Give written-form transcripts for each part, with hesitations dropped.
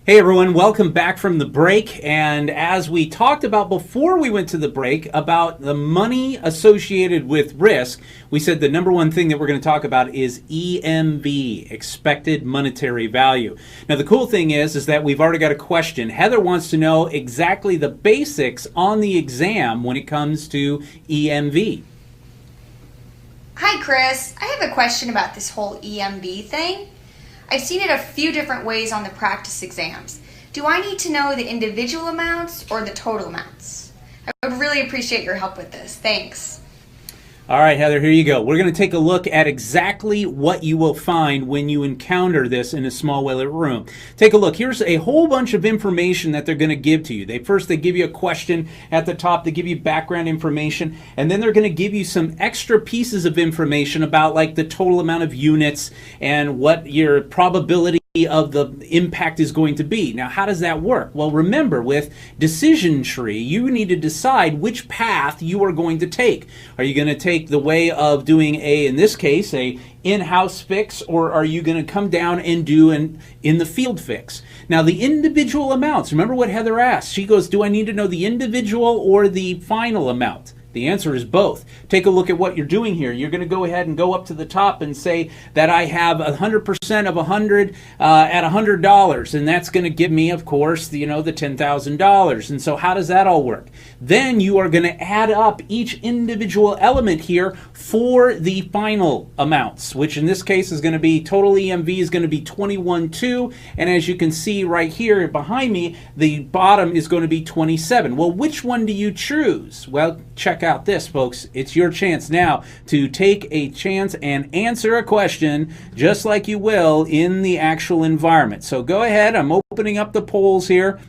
Hey everyone, welcome back from the break. And as we talked about before we went to the break about the money associated with risk, we said the number one thing that we're going to talk about is EMV, expected monetary value. Now the cool thing is that we've already got a question. Heather wants to know exactly the basics on the exam when it comes to EMV. Hi Chris, I have a question about this whole EMV thing. I've seen it a few different ways on the practice exams. Do I need to know the individual amounts or the total amounts? I would really appreciate your help with this. Thanks. All right, Heather, here you go. We're going to take a look at exactly what you will find when you encounter this in a small Wheeler room. Take a look. Here's a whole bunch of information that they're going to give to you. They give you a question at the top. They give you background information, and then they're going to give you some extra pieces of information about like the total amount of units and what your probability of the impact is going to be. Now, how does that work? Well, remember, with decision tree, you need to decide which path you are going to take. Are you going to take the way of doing in this case, a in-house fix, or are you going to come down and do an in-the-field fix? Now, the individual amounts, remember what Heather asked. She goes, do I need to know the individual or the final amount? The answer is both. Take a look at what you're doing here. You're going to go ahead and go up to the top and say that I have 100% of 100 at $100, and that's going to give me, of course, the $10,000. And so how does that all work? Then you are going to add up each individual element here for the final amounts, which in this case is going to be total EMV is going to be 21.2, and as you can see right here behind me, the bottom is going to be 27. Well, which one do you choose? Well, check out this, folks. It's your chance now to take a chance and answer a question just like you will in the actual environment. So go ahead. I'm opening up the polls here.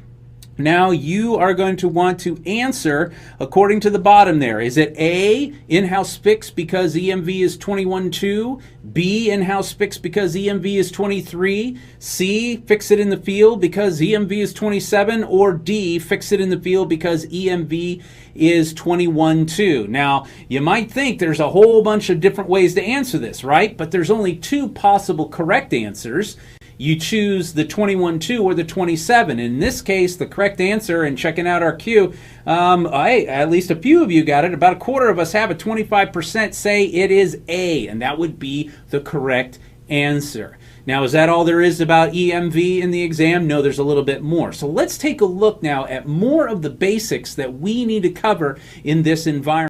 Now you are going to want to answer according to the bottom there. Is it A, in-house fix because EMV is 21.2, B, in-house fix because EMV is 23, C, fix it in the field because EMV is 27, or D, fix it in the field because EMV is 21.2. Now, you might think there's a whole bunch of different ways to answer this, right? But there's only two possible correct answers. You choose the 21.2 or the 27. In this case, the correct answer, and checking out our queue, at least a few of you got it. About a quarter of us have it. 25% say it is A, and that would be the correct answer. Now, is that all there is about EMV in the exam? No, there's a little bit more. So let's take a look now at more of the basics that we need to cover in this environment.